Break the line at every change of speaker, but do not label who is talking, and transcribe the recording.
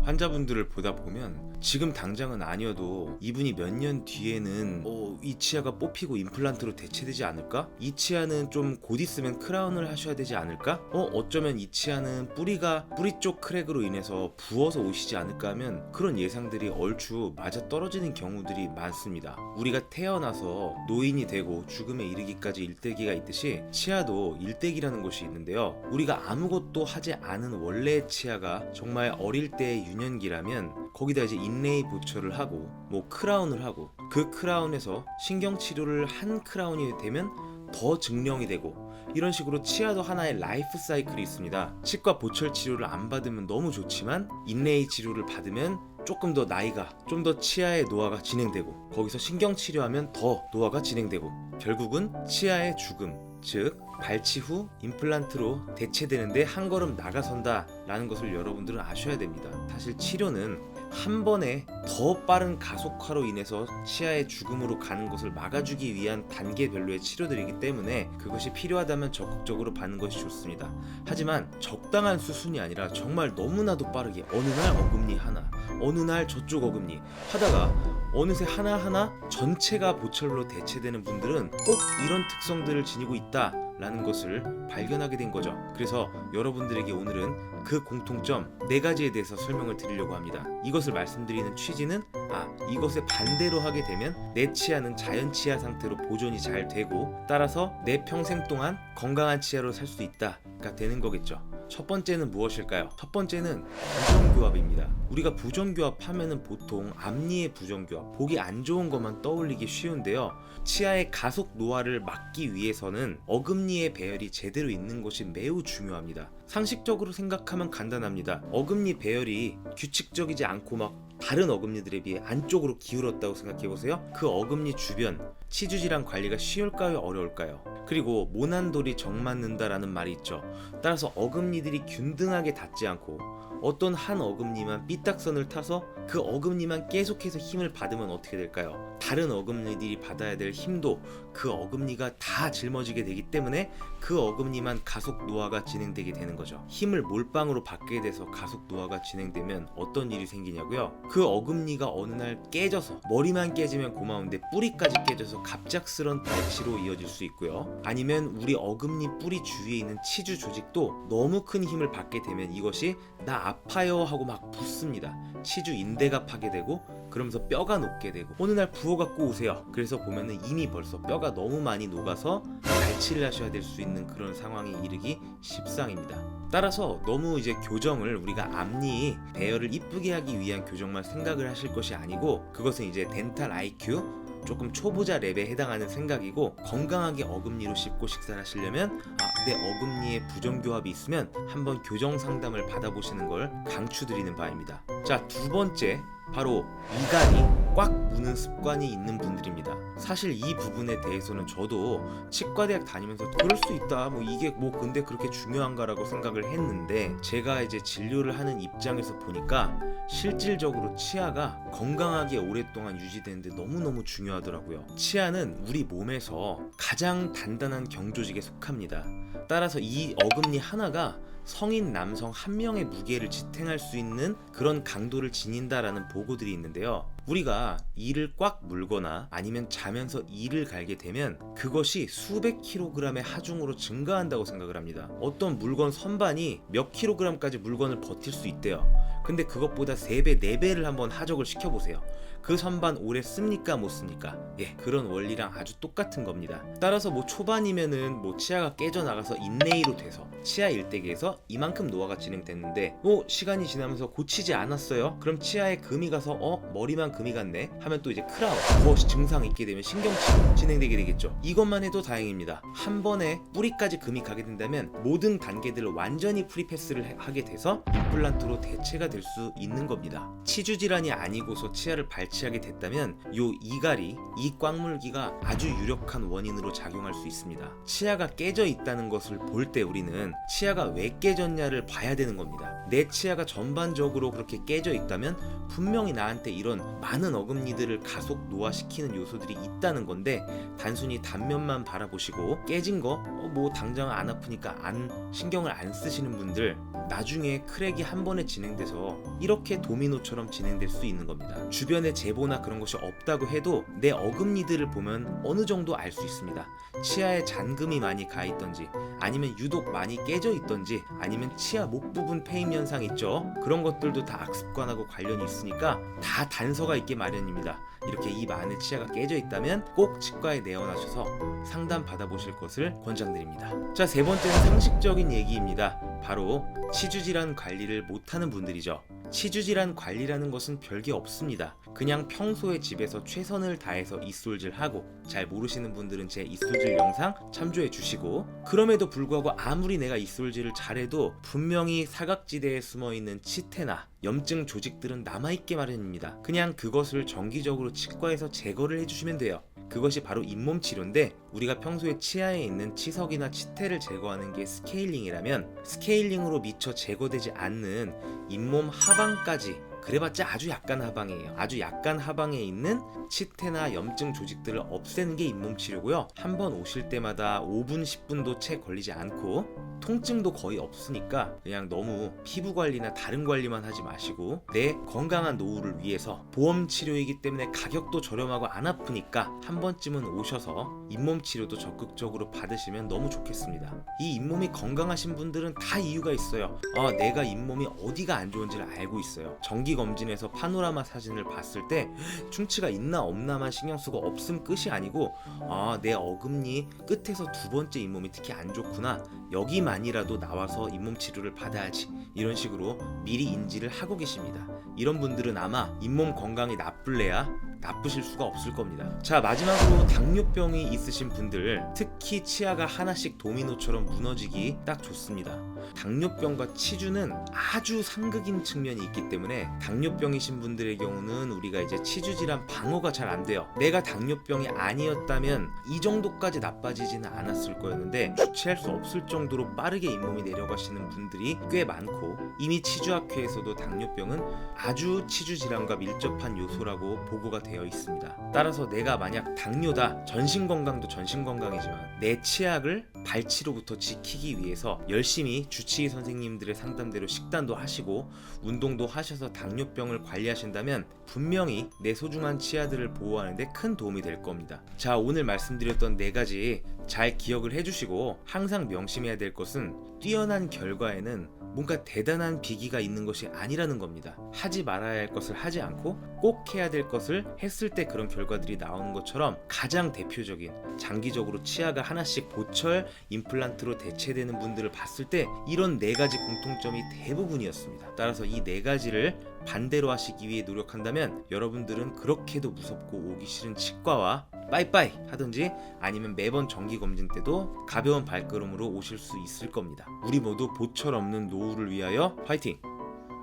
환자분들을 보다 보면 지금 당장은 아니어도 이분이 몇 년 뒤에는 이 치아가 뽑히고 임플란트로 대체되지 않을까? 이 치아는 좀 곧 있으면 크라운을 하셔야 되지 않을까? 어쩌면 이 치아는 뿌리 쪽 크랙으로 인해서 부어서 오시지 않을까 하면 그런 예상들이 얼추 맞아떨어지는 경우들이 많습니다. 우리가 태어나서 노인이 되고 죽음에 이르기까지 일대기가 있듯이 치아도 일대기라는 것이 있는데요. 우리가 아무것도 하지 않은 원래의 치아가 정말 어릴 때의 유년기라면 거기다 이제 인레이 보철을 하고 뭐 크라운을 하고 그 크라운에서 신경치료를 한 크라운이 되면 더 증명이 되고 이런 식으로 치아도 하나의 라이프 사이클이 있습니다. 치과 보철 치료를 안 받으면 너무 좋지만 인레이 치료를 받으면 조금 더 나이가 좀 더 치아의 노화가 진행되고 거기서 신경치료하면 더 노화가 진행되고 결국은 치아의 죽음, 즉 발치 후 임플란트로 대체되는데 한 걸음 나가선다 라는 것을 여러분들은 아셔야 됩니다. 사실 치료는 한 번에 더 빠른 가속화로 인해서 치아의 죽음으로 가는 것을 막아주기 위한 단계별로의 치료들이기 때문에 그것이 필요하다면 적극적으로 받는 것이 좋습니다. 하지만 적당한 수순이 아니라 정말 너무나도 빠르게 어느 날 어금니 하나, 어느 날 저쪽 어금니 하다가 어느새 하나하나 전체가 보철로 대체되는 분들은 꼭 이런 특성들을 지니고 있다 라는 것을 발견하게 된 거죠. 그래서 여러분들에게 오늘은 그 공통점 4가지에 대해서 설명을 드리려고 합니다. 이것을 말씀드리는 취지는 이것에 반대로 하게 되면 내 치아는 자연 치아 상태로 보존이 잘 되고 따라서 내 평생 동안 건강한 치아로 살 수 있다가 되는 거겠죠. 첫 번째는 무엇일까요? 첫 번째는 부정교합입니다. 우리가 부정교합 하면은 보통 앞니의 부정교합, 보기 안 좋은 것만 떠올리기 쉬운데요. 치아의 가속 노화를 막기 위해서는 어금니의 배열이 제대로 있는 것이 매우 중요합니다. 상식적으로 생각하면 간단합니다. 어금니 배열이 규칙적이지 않고 막 다른 어금니들에 비해 안쪽으로 기울었다고 생각해보세요. 그 어금니 주변 치주질환 관리가 쉬울까요? 어려울까요? 그리고 모난돌이 정맞는다라는 말이 있죠. 따라서 어금니들이 균등하게 닿지 않고 어떤 한 어금니만 삐딱선을 타서 그 어금니만 계속해서 힘을 받으면 어떻게 될까요? 다른 어금니들이 받아야 될 힘도 그 어금니가 다 짊어지게 되기 때문에 그 어금니만 가속 노화가 진행되게 되는 거죠. 힘을 몰빵으로 받게 돼서 가속 노화가 진행되면 어떤 일이 생기냐고요? 그 어금니가 어느 날 깨져서 머리만 깨지면 고마운데 뿌리까지 깨져서 갑작스런 발치로 이어질 수 있고요. 아니면 우리 어금니 뿌리 주위에 있는 치주 조직도 너무 큰 힘을 받게 되면 이것이 나 아파요 하고 막 붓습니다. 치주 인대가 파괴되고 그러면서 뼈가 녹게 되고 어느 날 부어갖고 오세요. 그래서 보면은 이미 벌써 뼈가 너무 많이 녹아서 발치를 하셔야 될 수 있는 그런 상황에 이르기 십상입니다. 따라서 너무 이제 교정을 우리가 앞니 배열을 이쁘게 하기 위한 교정만 생각을 하실 것이 아니고 그것은 이제 덴탈 IQ 조금 초보자 랩에 해당하는 생각이고 건강하게 어금니로 씹고 식사를 하시려면 내 어금니에 부정교합이 있으면 한번 교정 상담을 받아보시는 걸 강추드리는 바입니다. 자, 두 번째 바로 이갈이 꽉 무는 습관이 있는 분들입니다. 사실 이 부분에 대해서는 저도 치과대학 다니면서 그럴 수 있다 이게 근데 그렇게 중요한가라고 생각을 했는데 제가 이제 진료를 하는 입장에서 보니까 실질적으로 치아가 건강하게 오랫동안 유지되는데 너무너무 중요하더라고요. 치아는 우리 몸에서 가장 단단한 경조직에 속합니다. 따라서 이 어금니 하나가 성인 남성 한 명의 무게를 지탱할 수 있는 그런 강도를 지닌다라는 보고들이 있는데요. 우리가 이를 꽉 물거나 아니면 자면서 이를 갈게 되면 그것이 수백 킬로그램의 하중으로 증가한다고 생각을 합니다. 어떤 물건 선반이 몇 킬로그램까지 물건을 버틸 수 있대요. 근데 그것보다 3배, 4배를 한번 하적을 시켜보세요. 그 선반 오래 씁니까 못 씁니까? 그런 원리랑 아주 똑같은 겁니다. 따라서 초반이면은 치아가 깨져나가서 인레이로 돼서 치아 일대기에서 이만큼 노화가 진행됐는데 시간이 지나면서 고치지 않았어요? 그럼 치아에 금이 가서 머리만 금이 갔네? 하면 또 이제 크라운, 무엇이 증상이 있게 되면 신경치료 진행되게 되겠죠. 이것만 해도 다행입니다. 한 번에 뿌리까지 금이 가게 된다면 모든 단계들을 완전히 프리패스를 하게 돼서 임플란트로 대체가 될 수 있는 겁니다. 치주 질환이 아니고서 치아를 발치하게 됐다면 요 이갈이 이 꽉물기가 아주 유력한 원인으로 작용할 수 있습니다. 치아가 깨져 있다는 것을 볼 때 우리는 치아가 왜 깨졌냐를 봐야 되는 겁니다. 내 치아가 전반적으로 그렇게 깨져 있다면 분명히 나한테 이런 많은 어금니들을 가속 노화시키는 요소들이 있다는 건데, 단순히 단면만 바라보시고 깨진 거 뭐 당장 안 아프니까 안 신경을 안 쓰시는 분들, 나중에 크랙이 한 번에 진행돼서 이렇게 도미노처럼 진행될 수 있는 겁니다. 주변에 제보나 그런 것이 없다고 해도 내 어금니들을 보면 어느 정도 알 수 있습니다. 치아에 잔금이 많이 가 있던지, 아니면 유독 많이 깨져 있던지, 아니면 치아 목 부분 페임 현상 있죠. 그런 것들도 다 악습관하고 관련이 있으니까 다 단서가 있게 마련입니다. 이렇게 입 안에 치아가 깨져 있다면 꼭 치과에 내원하셔서 상담 받아보실 것을 권장드립니다. 자, 세 번째는 상식적인 얘기입니다. 바로 치주질환 관리를 못하는 분들이죠. 치주질환 관리라는 것은 별게 없습니다. 그냥 평소에 집에서 최선을 다해서 입술질하고, 잘 모르시는 분들은 제 입술질 영상 참조해 주시고, 그럼에도 불구하고 아무리 내가 입술질을 잘해도 분명히 사각지대에 숨어있는 치태나 염증 조직들은 남아있게 마련입니다. 그냥 그것을 정기적으로 치과에서 제거를 해주시면 돼요. 그것이 바로 잇몸 치료인데, 우리가 평소에 치아에 있는 치석이나 치태를 제거하는 게 스케일링이라면, 스케일링으로 미처 제거되지 않는 잇몸 하방까지, 그래봤자 아주 약간 하방이에요. 아주 약간 하방에 있는 치태나 염증 조직들을 없애는 게 잇몸 치료고요. 한 번 오실 때마다 5분 10분도 채 걸리지 않고 통증도 거의 없으니까 그냥 너무 피부 관리나 다른 관리만 하지 마시고, 내 건강한 노후를 위해서 보험 치료이기 때문에 가격도 저렴하고 안 아프니까 한 번쯤은 오셔서 잇몸 치료도 적극적으로 받으시면 너무 좋겠습니다. 이 잇몸이 건강하신 분들은 다 이유가 있어요. 내가 잇몸이 어디가 안 좋은지를 알고 있어요. 정기 검진에서 파노라마 사진을 봤을 때 충치가 있나 없나만 신경 쓰고 없음 끝이 아니고, 내 어금니 끝에서 두 번째 잇몸이 특히 안 좋구나, 여기만이라도 나와서 잇몸 치료를 받아야지, 이런 식으로 미리 인지를 하고 계십니다. 이런 분들은 아마 잇몸 건강이 나쁘실 수가 없을 겁니다. 자, 마지막으로 당뇨병이 있으신 분들, 특히 치아가 하나씩 도미노처럼 무너지기 딱 좋습니다. 당뇨병과 치주는 아주 상극인 측면이 있기 때문에, 당뇨병이신 분들의 경우는 우리가 이제 치주질환 방어가 잘 안 돼요. 내가 당뇨병이 아니었다면 이 정도까지 나빠지지는 않았을 거였는데, 주체할 수 없을 정도로 빠르게 잇몸이 내려가시는 분들이 꽤 많고, 이미 치주학회에서도 당뇨병은 아주 치주질환과 밀접한 요소라고 보고가 되어 있습니다. 따라서 내가 만약 당뇨다, 전신건강도 전신건강이지만 내 치약을 발치로부터 지키기 위해서 열심히 주치의 선생님들의 상담대로 식단도 하시고 운동도 하셔서 당뇨병을 관리하신다면 분명히 내 소중한 치아들을 보호하는데 큰 도움이 될 겁니다. 자, 오늘 말씀드렸던 4가지 잘 기억을 해주시고, 항상 명심해야 될 것은 뛰어난 결과에는 뭔가 대단한 비기가 있는 것이 아니라는 겁니다. 하지 말아야 할 것을 하지 않고 꼭 해야 될 것을 했을 때 그런 결과들이 나오는 것처럼, 가장 대표적인, 장기적으로 치아가 하나씩 보철 임플란트로 대체되는 분들을 봤을 때 이런 4가지 공통점이 대부분이었습니다. 따라서 이 4가지를 반대로 하시기 위해 노력한다면 여러분들은 그렇게도 무섭고 오기 싫은 치과와 빠이빠이 하든지, 아니면 매번 정기 검진 때도 가벼운 발걸음으로 오실 수 있을 겁니다. 우리 모두 보철 없는 노후를 위하여 화이팅!